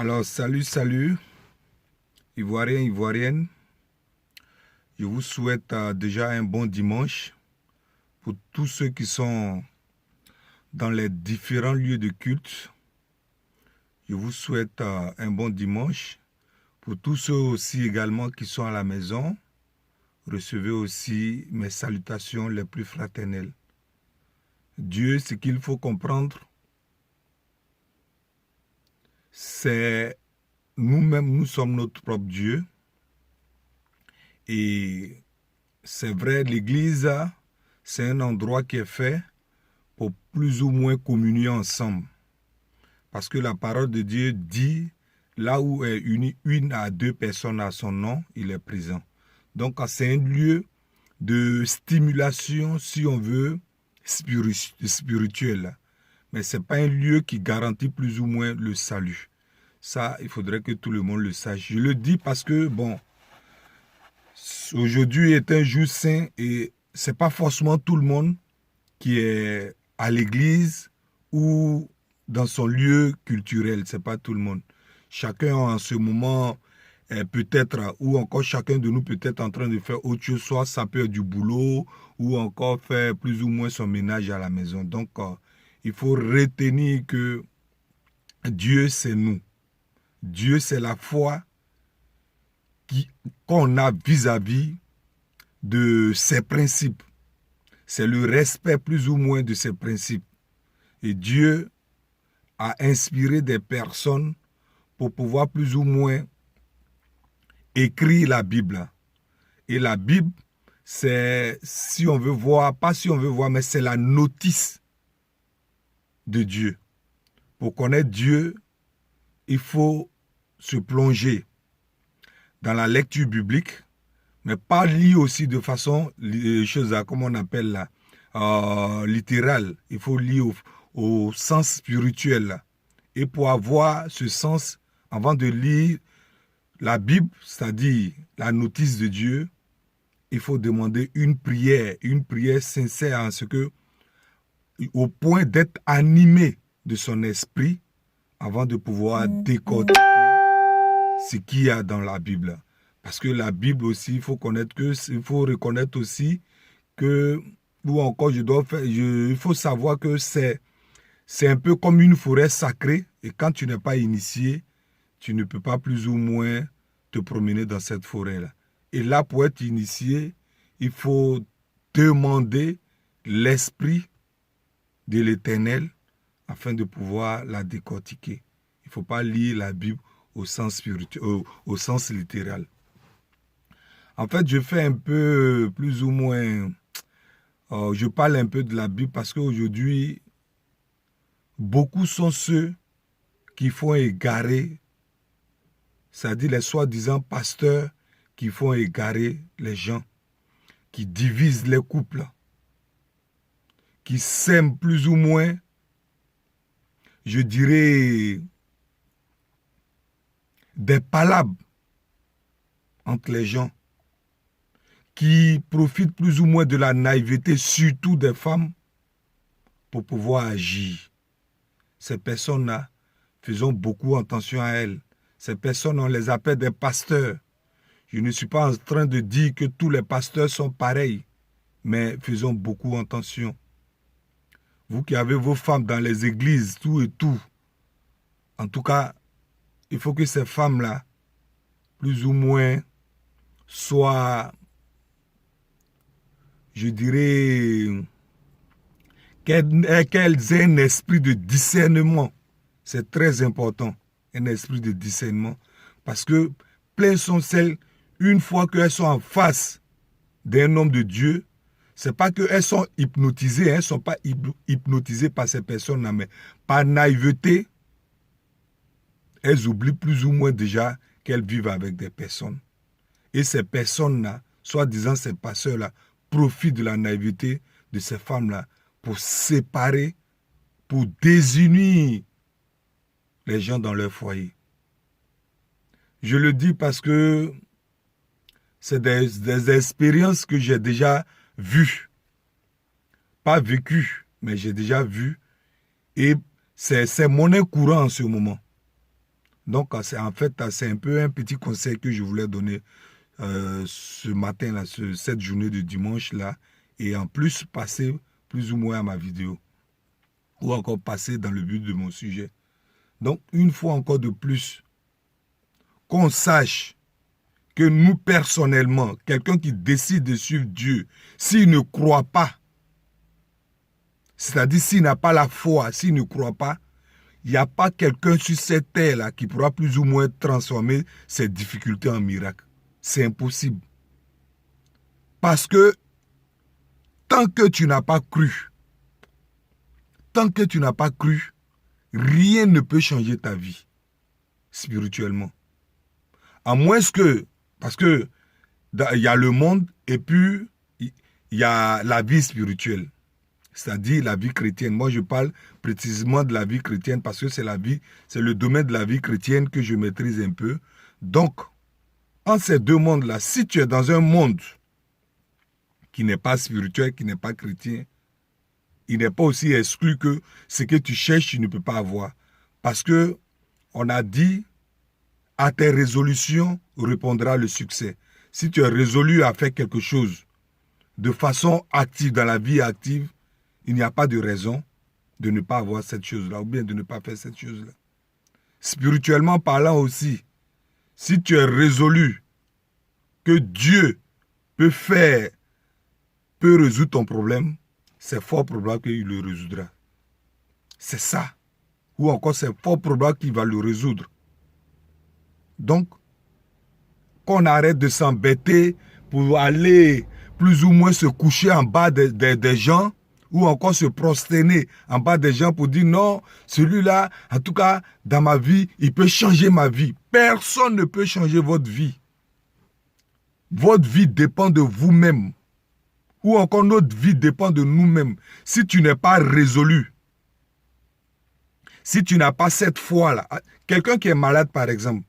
Alors, salut, Ivoiriens, Ivoiriennes. Je vous souhaite déjà un bon dimanche pour tous ceux qui sont dans les différents lieux de culte. Je vous souhaite un bon dimanche. Pour tous ceux aussi également qui sont à la maison, recevez aussi mes salutations les plus fraternelles. Dieu, ce qu'il faut comprendre, c'est nous-mêmes, nous sommes notre propre Dieu. Et c'est vrai, l'Église, c'est un endroit qui est fait pour plus ou moins communier ensemble. Parce que la parole de Dieu dit, là où est unie une à deux personnes à son nom, il est présent. Donc c'est un lieu de stimulation, si on veut, spirituelle. Mais ce n'est pas un lieu qui garantit plus ou moins le salut. Ça, il faudrait que tout le monde le sache. Je le dis parce que, bon, aujourd'hui est un jour saint et ce n'est pas forcément tout le monde qui est à l'église ou dans son lieu culturel. Ce n'est pas tout le monde. Chacun en ce moment peut-être, ou encore chacun de nous peut-être en train de faire autre chose, soit saper du boulot ou encore faire plus ou moins son ménage à la maison. Donc, il faut retenir que Dieu, c'est nous. Dieu, c'est la foi qu'on a vis-à-vis de ses principes. C'est le respect plus ou moins de ses principes. Et Dieu a inspiré des personnes pour pouvoir plus ou moins écrire la Bible. Et la Bible, c'est, si on veut voir, pas si on veut voir, mais c'est la notice de Dieu. Pour connaître Dieu, il faut se plonger dans la lecture biblique, mais pas lire aussi de façon, comment on appelle là, littérale. Il faut lire au sens spirituel. Là. Et pour avoir ce sens, avant de lire la Bible, c'est-à-dire la notice de Dieu, il faut demander une prière sincère en ce que, au point d'être animé de son esprit, avant de pouvoir décoder ce qu'il y a dans la Bible. Parce que la Bible aussi, il faut reconnaître aussi que, ou encore il faut savoir que c'est un peu comme une forêt sacrée et quand tu n'es pas initié, tu ne peux pas plus ou moins te promener dans cette forêt-là. Et là, pour être initié, il faut demander l'esprit de l'Éternel afin de pouvoir la décortiquer. Il ne faut pas lire la Bible au sens spirituel, au sens littéral. En fait, je fais un peu, plus ou moins, je parle un peu de la Bible parce qu'aujourd'hui, beaucoup sont ceux qui font égarer, c'est-à-dire les soi-disant pasteurs qui font égarer les gens, qui divisent les couples, qui sèment plus ou moins, je dirais, des palabres entre les gens, qui profitent plus ou moins de la naïveté, surtout des femmes, pour pouvoir agir. Ces personnes-là, faisons beaucoup attention à elles. Ces personnes, on les appelle des pasteurs. Je ne suis pas en train de dire que tous les pasteurs sont pareils, mais faisons beaucoup attention. Vous qui avez vos femmes dans les églises, tout et tout, en tout cas, il faut que ces femmes-là, plus ou moins, soient, je dirais, qu'elles aient un esprit de discernement. C'est très important, un esprit de discernement. Parce que plein sont celles, une fois qu'elles sont en face d'un homme de Dieu, ce n'est pas qu'elles sont hypnotisées, elles ne sont pas hypnotisées par ces personnes-là, mais par naïveté, elles oublient plus ou moins déjà qu'elles vivent avec des personnes. Et ces personnes-là, soi-disant ces pasteurs-là, profitent de la naïveté de ces femmes-là pour séparer, pour désunir les gens dans leur foyer. Je le dis parce que c'est des expériences que j'ai déjà vues. Pas vécues, mais j'ai déjà vues. Et c'est monnaie courante en ce moment. Donc, c'est en fait, c'est un peu un petit conseil que je voulais donner ce matin-là, cette journée de dimanche-là, et en plus passer plus ou moins à ma vidéo, ou encore passer dans le but de mon sujet. Donc, une fois encore de plus, qu'on sache que nous, personnellement, quelqu'un qui décide de suivre Dieu, s'il ne croit pas, c'est-à-dire s'il n'a pas la foi, s'il ne croit pas, il n'y a pas quelqu'un sur cette terre-là qui pourra plus ou moins transformer ses difficultés en miracle. C'est impossible. Parce que tant que tu n'as pas cru, rien ne peut changer ta vie spirituellement. À moins que, parce que il y a le monde et puis il y a la vie spirituelle, c'est-à-dire la vie chrétienne. Moi, je parle précisément de la vie chrétienne parce que c'est le domaine de la vie chrétienne que je maîtrise un peu. Donc, en ces deux mondes-là, si tu es dans un monde qui n'est pas spirituel, qui n'est pas chrétien, il n'est pas aussi exclu que ce que tu cherches, tu ne peux pas avoir. Parce que on a dit, à tes résolutions répondra le succès. Si tu es résolu à faire quelque chose de façon active, dans la vie active, il n'y a pas de raison de ne pas avoir cette chose-là ou bien de ne pas faire cette chose-là. Spirituellement parlant aussi, si tu es résolu que Dieu peut résoudre ton problème, c'est fort probable qu'il le résoudra. C'est ça. Ou encore, c'est fort probable qu'il va le résoudre. Donc, qu'on arrête de s'embêter pour aller plus ou moins se coucher en bas des gens ou encore se prosterner en bas des gens pour dire non, celui-là, en tout cas, dans ma vie, il peut changer ma vie. Personne ne peut changer votre vie. Votre vie dépend de vous-même. Ou encore notre vie dépend de nous-mêmes. Si tu n'es pas résolu, si tu n'as pas cette foi-là, quelqu'un qui est malade par exemple,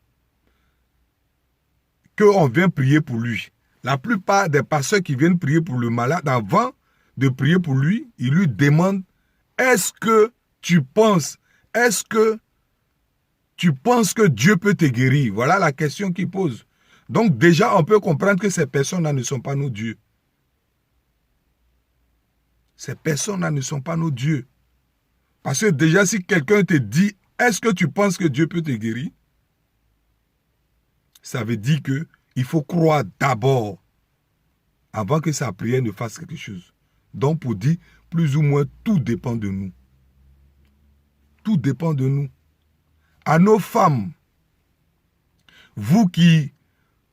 qu'on vient prier pour lui. La plupart des pasteurs qui viennent prier pour le malade, avant de prier pour lui, ils lui demandent, est-ce que tu penses que Dieu peut te guérir? Voilà la question qu'ils posent. Donc déjà, on peut comprendre que ces personnes-là ne sont pas nos dieux. Ces personnes-là ne sont pas nos dieux. Parce que déjà, si quelqu'un te dit, est-ce que tu penses que Dieu peut te guérir? Ça veut dire qu'il faut croire d'abord avant que sa prière ne fasse quelque chose. Donc, pour dire, plus ou moins, tout dépend de nous. Tout dépend de nous. À nos femmes, vous qui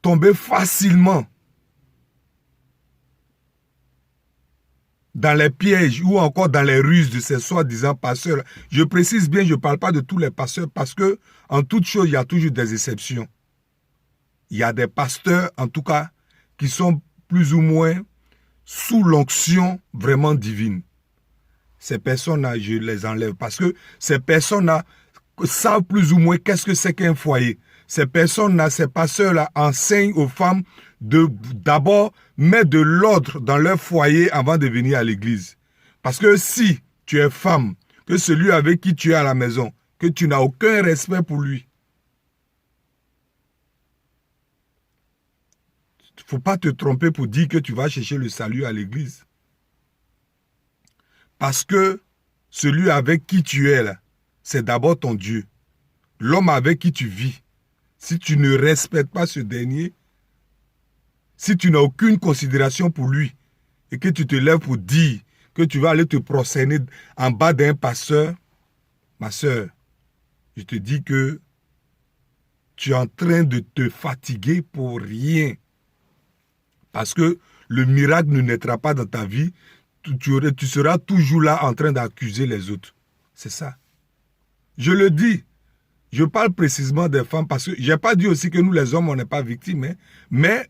tombez facilement dans les pièges ou encore dans les ruses de ces soi-disant pasteurs, je précise bien, je ne parle pas de tous les pasteurs parce que en toute chose, il y a toujours des exceptions. Il y a des pasteurs, en tout cas, qui sont plus ou moins sous l'onction vraiment divine. Ces personnes-là, je les enlève parce que ces personnes-là savent plus ou moins qu'est-ce que c'est qu'un foyer. Ces personnes-là, ces pasteurs-là enseignent aux femmes de d'abord mettre de l'ordre dans leur foyer avant de venir à l'église. Parce que si tu es femme, que celui avec qui tu es à la maison, que tu n'as aucun respect pour lui, il ne faut pas te tromper pour dire que tu vas chercher le salut à l'église. Parce que celui avec qui tu es là, c'est d'abord ton Dieu. L'homme avec qui tu vis. Si tu ne respectes pas ce dernier, si tu n'as aucune considération pour lui et que tu te lèves pour dire que tu vas aller te prosterner en bas d'un pasteur, ma soeur, je te dis que tu es en train de te fatiguer pour rien. Parce que le miracle ne naîtra pas dans ta vie. Tu seras toujours là en train d'accuser les autres. C'est ça. Je le dis. Je parle précisément des femmes parce que je n'ai pas dit aussi que nous les hommes, on n'est pas victimes. Hein, mais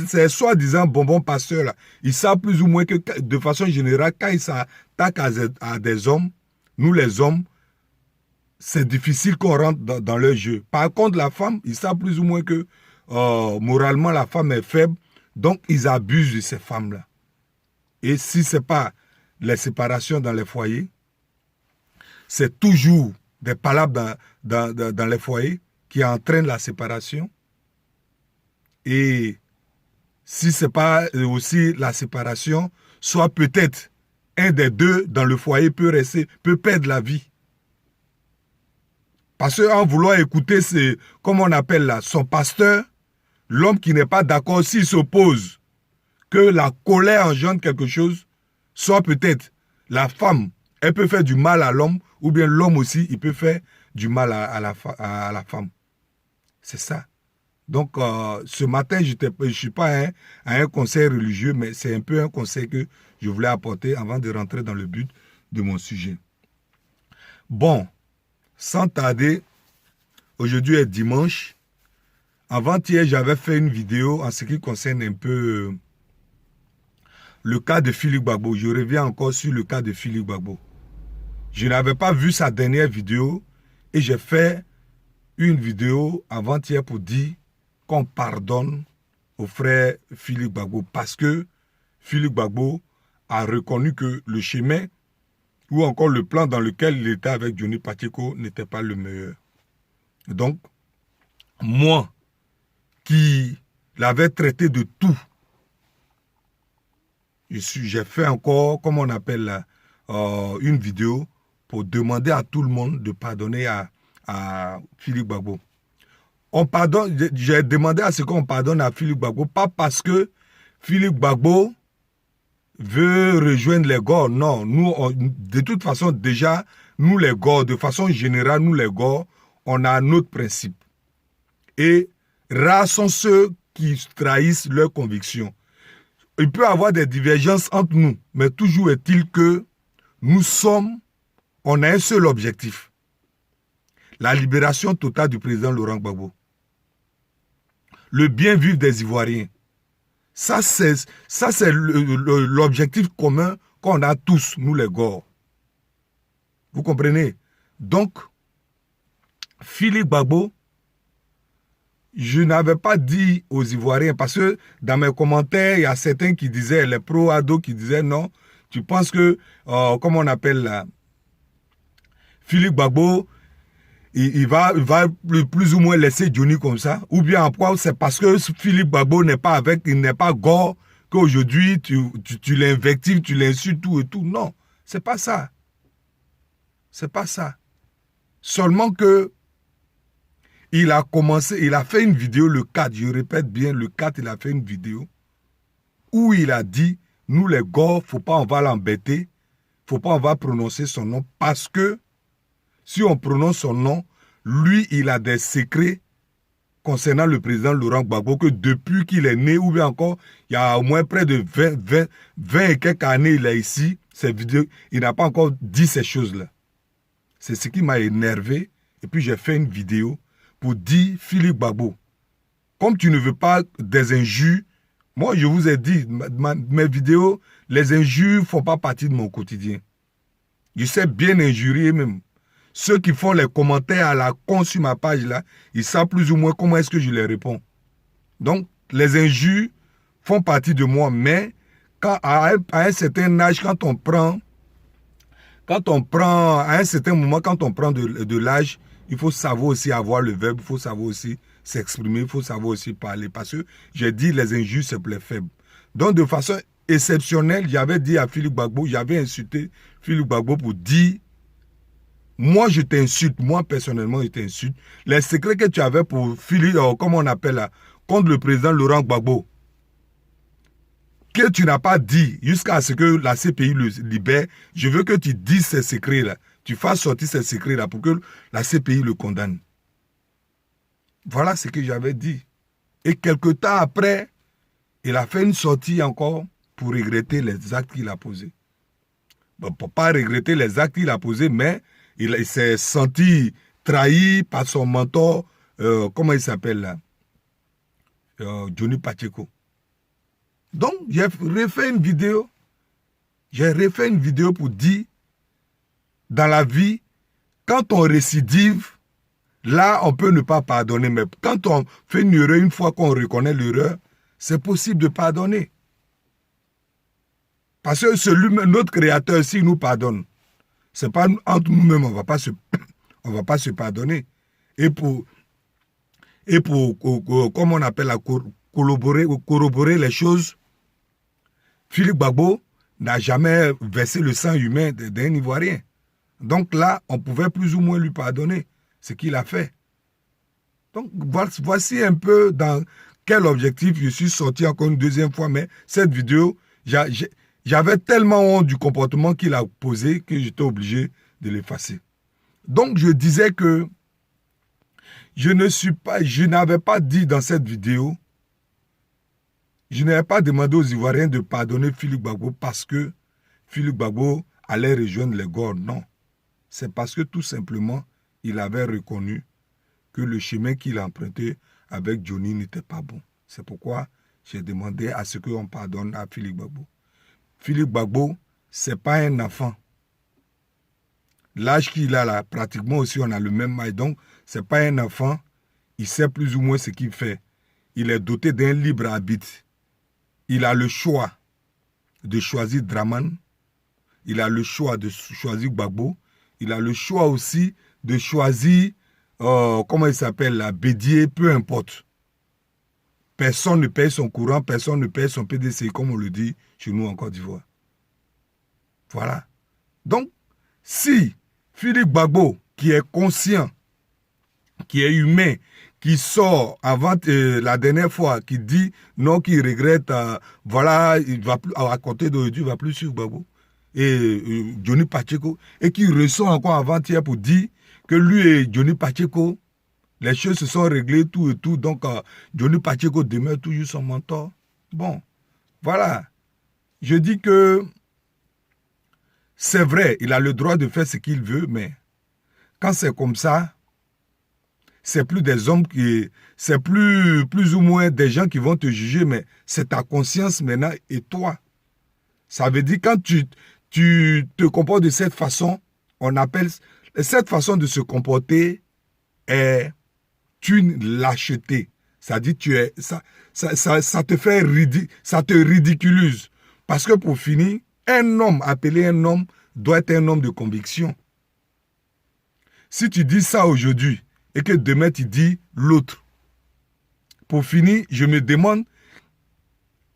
ces soi-disant bonbons pasteurs, là, ils savent plus ou moins que de façon générale, quand ils s'attaquent à des hommes, nous les hommes, c'est difficile qu'on rentre dans leur jeu. Par contre, la femme, ils savent plus ou moins que moralement, la femme est faible. Donc, ils abusent de ces femmes-là. Et si ce n'est pas les séparations dans les foyers, c'est toujours des palabres dans les foyers qui entraîne la séparation. Et si ce n'est pas aussi la séparation, soit peut-être un des deux dans le foyer peut perdre la vie. Parce qu'en voulant écouter, comme on appelle là, son pasteur, l'homme qui n'est pas d'accord, s'il s'oppose, que la colère engendre quelque chose, soit peut-être la femme, elle peut faire du mal à l'homme, ou bien l'homme aussi, il peut faire du mal à la femme. C'est ça. Donc, ce matin, je ne suis pas à un conseil religieux, mais c'est un peu un conseil que je voulais apporter avant de rentrer dans le but de mon sujet. Bon, sans tarder, aujourd'hui est dimanche. Avant-hier, j'avais fait une vidéo en ce qui concerne un peu le cas de Philippe Gbagbo. Je reviens encore sur le cas de Philippe Gbagbo. Je n'avais pas vu sa dernière vidéo et j'ai fait une vidéo avant-hier pour dire qu'on pardonne au frère Philippe Gbagbo parce que Philippe Gbagbo a reconnu que le chemin ou encore le plan dans lequel il était avec Johnny Pacheco n'était pas le meilleur. Donc, moi, qui l'avais traité de tout, j'ai fait encore, comme on appelle là, une vidéo pour demander à tout le monde de pardonner à Philippe Gbagbo. J'ai demandé à ce qu'on pardonne à Philippe Gbagbo, pas parce que Philippe Gbagbo veut rejoindre les Gors. Non, nous, de toute façon, déjà, nous les Gors, de façon générale, nous les Gors, on a notre principe. Et rares sont ceux qui trahissent leurs convictions. Il peut y avoir des divergences entre nous, mais toujours est-il que on a un seul objectif. La libération totale du président Laurent Gbagbo. Le bien vivre des Ivoiriens. Ça, c'est l'objectif commun qu'on a tous, nous les Gors. Vous comprenez? Donc, Philippe Gbagbo, je n'avais pas dit aux Ivoiriens, parce que dans mes commentaires, il y a certains qui disaient, les pro-ados qui disaient non, tu penses que, comment on appelle là, Philippe Gbagbo, il va plus ou moins laisser Johnny comme ça, ou bien en quoi c'est parce que Philippe Gbagbo n'est pas Gors qu'aujourd'hui tu l'invectives, tu l'insultes, tout et tout. Non, c'est pas ça. C'est pas ça. Seulement que il a fait une vidéo le 4, je répète bien, le 4, il a fait une vidéo où il a dit, nous les Gors, faut pas on va l'embêter, faut pas on va prononcer son nom parce que si on prononce son nom, lui, il a des secrets concernant le président Laurent Gbagbo que depuis qu'il est né, ou bien encore, il y a au moins près de 20 et quelques années, il est ici, cette vidéo, il n'a pas encore dit ces choses-là. C'est ce qui m'a énervé. Et puis j'ai fait une vidéo pour dire, Philippe Gbagbo, comme tu ne veux pas des injures, moi je vous ai dit, mes vidéos, les injures ne font pas partie de mon quotidien. Je sais bien injurier même. Ceux qui font les commentaires à la con sur ma page là, ils savent plus ou moins comment est-ce que je les réponds. Donc, les injures font partie de moi, mais à un certain âge, quand on prend, à un certain moment, quand on prend de l'âge, il faut savoir aussi avoir le verbe, il faut savoir aussi s'exprimer, il faut savoir aussi parler. Parce que j'ai dit les injures, c'est plus faible. Donc, de façon exceptionnelle, j'avais dit à Philippe Gbagbo, j'avais insulté Philippe Gbagbo pour dire, moi, je t'insulte. Moi, personnellement, je t'insulte. Les secrets que tu avais pour Philippe, comment on appelle là, contre le président Laurent Gbagbo, que tu n'as pas dit jusqu'à ce que la CPI le libère, je veux que tu dises ces secrets-là. Tu fasses sortir ces secrets-là pour que la CPI le condamne. Voilà ce que j'avais dit. Et quelque temps après, il a fait une sortie encore pour regretter les actes qu'il a posés. Bon, pour ne pas regretter les actes qu'il a posés, mais il s'est senti trahi par son mentor, comment il s'appelle là, Johnny Pacheco. Donc, j'ai refait une vidéo. J'ai refait une vidéo pour dire, dans la vie, quand on récidive, là, on peut ne pas pardonner. Mais quand on fait une erreur, une fois qu'on reconnaît l'erreur, c'est possible de pardonner. Parce que notre Créateur, s'il nous pardonne, c'est pas entre nous-mêmes, on va pas se pardonner. Et pour et pour, comme on appelle, corroborer les choses, Philippe Gbagbo n'a jamais versé le sang humain d'un Ivoirien. Donc là, on pouvait plus ou moins lui pardonner ce qu'il a fait. Donc voici un peu dans quel objectif je suis sorti encore une deuxième fois, mais cette vidéo, j'avais tellement honte du comportement qu'il a posé que j'étais obligé de l'effacer. Donc je disais que je n'avais pas dit dans cette vidéo, je n'avais pas demandé aux Ivoiriens de pardonner Philippe Gbagbo parce que Philippe Gbagbo allait rejoindre les Gor. Non, c'est parce que tout simplement, il avait reconnu que le chemin qu'il a emprunté avec Johnny n'était pas bon. C'est pourquoi j'ai demandé à ce qu'on pardonne à Philippe Gbagbo. Philippe Gbagbo, ce n'est pas un enfant. L'âge qu'il a là, pratiquement aussi, on a le même âge. Donc, ce n'est pas un enfant. Il sait plus ou moins ce qu'il fait. Il est doté d'un libre arbitre. Il a le choix de choisir Draman. Il a le choix de choisir Gbagbo. Il a le choix aussi de choisir, comment il s'appelle, la Bédier, peu importe. Personne ne paye son courant, personne ne paye son PDC, comme on le dit chez nous en Côte d'Ivoire. Voilà. Donc, si Philippe Gbagbo, qui est conscient, qui est humain, qui sort avant la dernière fois, qui dit non, qui regrette, voilà, il va plus, à côté d'aujourd'hui, il ne va plus suivre Gbagbo, et Johnny Pacheco, et qui ressort encore avant-hier pour dire que lui et Johnny Pacheco, les choses se sont réglées, tout et tout, donc Johnny Pacheco demeure toujours son mentor. Bon, voilà. Je dis que c'est vrai, il a le droit de faire ce qu'il veut, mais quand c'est comme ça, c'est plus des hommes qui... C'est plus ou moins des gens qui vont te juger, mais c'est ta conscience maintenant et toi. Ça veut dire quand tu te comportes de cette façon, on appelle... Cette façon de se comporter est une lâcheté. Ça dit ça te fait ça te ridiculise. Parce que pour finir, un homme, appelé un homme, doit être un homme de conviction. Si tu dis ça aujourd'hui et que demain tu dis l'autre, pour finir, je me demande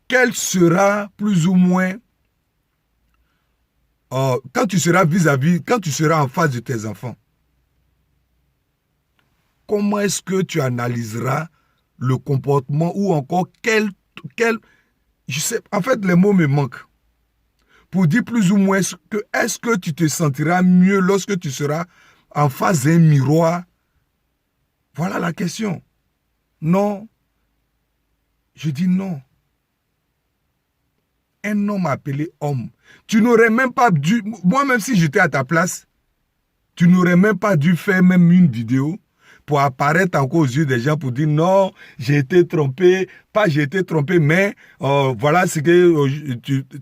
quel sera plus ou moins, quand tu seras vis-à-vis, quand tu seras en face de tes enfants, comment est-ce que tu analyseras le comportement ou encore je sais, en fait, les mots me manquent. Pour dire plus ou moins est-ce que tu te sentiras mieux lorsque tu seras en face d'un miroir? Voilà la question. Non. Je dis non. Un homme appelé homme. Tu n'aurais même pas dû... Moi-même, si j'étais à ta place, tu n'aurais même pas dû faire même une vidéo pour apparaître encore aux yeux des gens pour dire non, j'ai été trompé, pas j'ai été trompé, mais voilà ce que...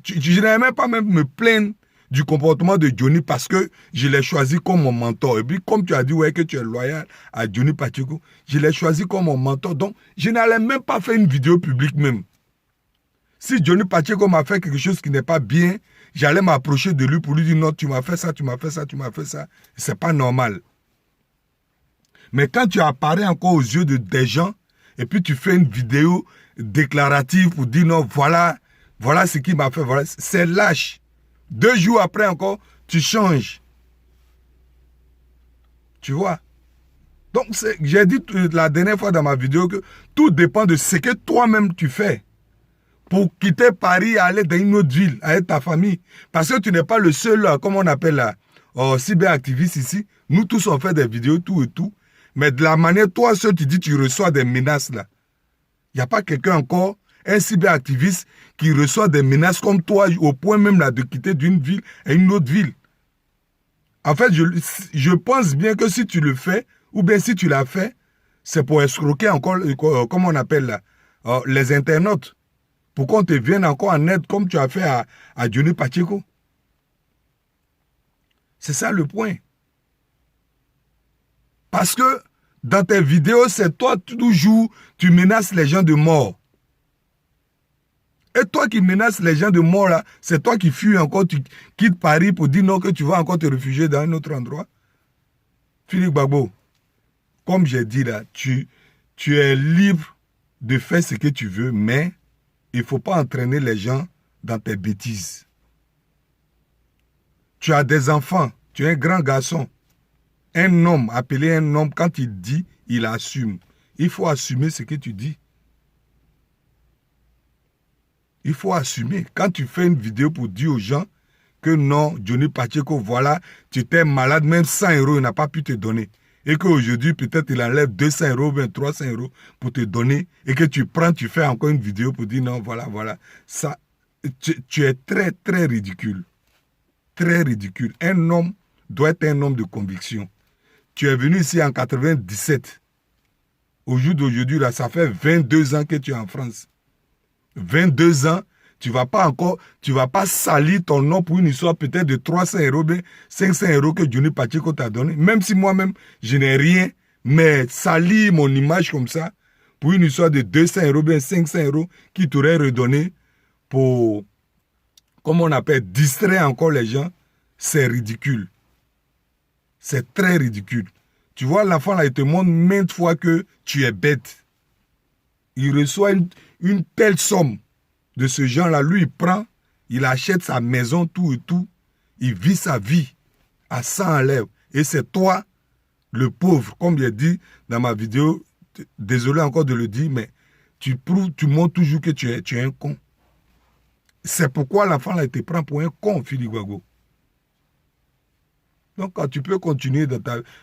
je n'allais même pas me plaindre du comportement de Johnny parce que je l'ai choisi comme mon mentor. Et puis comme tu as dit ouais, que tu es loyal à Johnny Pacheco, je l'ai choisi comme mon mentor. Donc je n'allais même pas faire une vidéo publique même. Si Johnny Pacheco m'a fait quelque chose qui n'est pas bien, j'allais m'approcher de lui pour lui dire non, tu m'as fait ça, tu m'as fait ça, tu m'as fait ça. C'est pas normal. Mais quand tu apparais encore aux yeux des gens, et puis tu fais une vidéo déclarative pour dire non, voilà ce qu'il m'a fait, voilà, c'est lâche. 2 jours après encore, tu changes. Tu vois? Donc, j'ai dit la dernière fois dans ma vidéo que tout dépend de ce que toi-même tu fais pour quitter Paris et aller dans une autre ville avec ta famille. Parce que tu n'es pas le seul, comme on appelle là, cyberactiviste ici. Nous tous, on fait des vidéos, tout et tout. Mais de la manière, toi seul, tu dis, tu reçois des menaces là. Il n'y a pas quelqu'un encore, un cyberactiviste, qui reçoit des menaces comme toi, au point même là de quitter d'une ville à une autre ville. En fait, je pense bien que si tu le fais, ou bien si tu l'as fait, c'est pour escroquer encore, comme on appelle là, les internautes. Pour qu'on te vienne encore en aide comme tu as fait à Johnny Pacheco. C'est ça le point. Parce que dans tes vidéos, c'est toi toujours, tu menaces les gens de mort. Et toi qui menaces les gens de mort, là, c'est toi qui fuis encore, tu quittes Paris pour dire non, que tu vas encore te réfugier dans un autre endroit. Philippe Gbagbo, comme j'ai dit là, tu tu es libre de faire ce que tu veux, mais il ne faut pas entraîner les gens dans tes bêtises. Tu as des enfants, tu es un grand garçon. Un homme, appelé un homme, quand il dit, il assume. Il faut assumer ce que tu dis. Il faut assumer. Quand tu fais une vidéo pour dire aux gens que non, Johnny Pacheco, voilà, tu étais malade, même 100 euros, il n'a pas pu te donner. Et qu'aujourd'hui, peut-être il enlève 200 euros, bien 300 euros pour te donner. Et que tu prends, tu fais encore une vidéo pour dire non, voilà, voilà. Ça, tu es très, très ridicule. Très ridicule. Un homme doit être un homme de conviction. Tu es venu ici en 97. Au jour d'aujourd'hui, là, ça fait 22 ans que tu es en France. 22 ans, tu ne vas pas salir ton nom pour une histoire peut-être de 300 euros, 500 euros que Johnny Pacheco t'a donné. Même si moi-même, je n'ai rien, mais salir mon image comme ça, pour une histoire de 200 euros, 500 euros, qui t'aurait redonné pour, comme on appelle, distraire encore les gens, c'est ridicule. C'est très ridicule. Tu vois, l'enfant là, il te montre maintes fois que tu es bête. Il reçoit une telle somme de ce genre-là. Lui, il prend, il achète sa maison, tout et tout. Il vit sa vie à 100 à l'heure. Et c'est toi, le pauvre, comme j'ai dit dans ma vidéo, désolé encore de le dire, mais tu montres toujours que tu es un con. C'est pourquoi l'enfant là, il te prend pour un con, Philippe Guago. Donc, quand tu peux continuer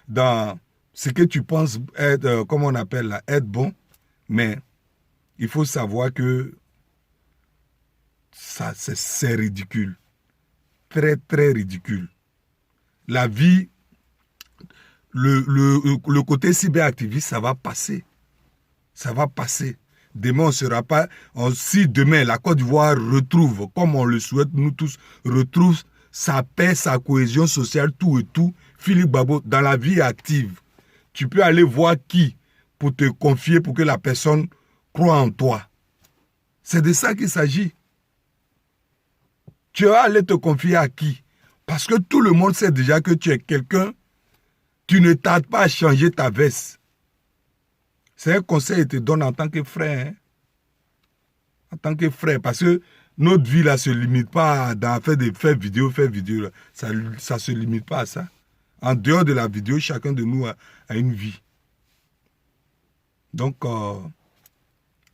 dans ce que tu penses être, comment on appelle là, être bon, mais il faut savoir que ça, c'est ridicule. Très, très ridicule. La vie, le côté cyberactiviste, ça va passer. Ça va passer. Demain, on ne sera pas... si demain, la Côte d'Ivoire retrouve, comme on le souhaite, nous tous, retrouve sa paix, sa cohésion sociale, tout et tout, Philippe Babo, dans la vie active, tu peux aller voir qui pour te confier, pour que la personne croit en toi. C'est de ça qu'il s'agit. Tu vas aller te confier à qui? Parce que tout le monde sait déjà que tu es quelqu'un, tu ne tardes pas à changer ta veste. C'est un conseil que je te donne en tant que frère. Hein? En tant que frère, parce que notre vie là ne se limite pas à faire vidéo. Ça ne se limite pas à ça. En dehors de la vidéo, chacun de nous a une vie. Donc,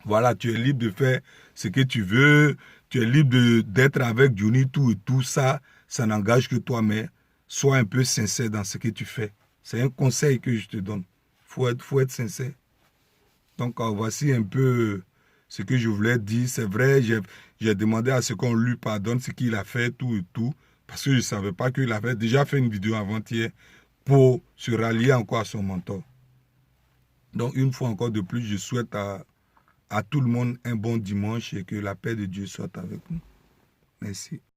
voilà, tu es libre de faire ce que tu veux. Tu es libre d'être avec Johnny, tout et tout ça. Ça n'engage que toi, mais sois un peu sincère dans ce que tu fais. C'est un conseil que je te donne. Faut être sincère. Donc, voici un peu ce que je voulais dire. C'est vrai, j'ai demandé à ce qu'on lui pardonne ce qu'il a fait, tout et tout. Parce que je ne savais pas qu'il avait déjà fait une vidéo avant-hier pour se rallier encore à son mentor. Donc, une fois encore de plus, je souhaite à tout le monde un bon dimanche et que la paix de Dieu soit avec nous. Merci.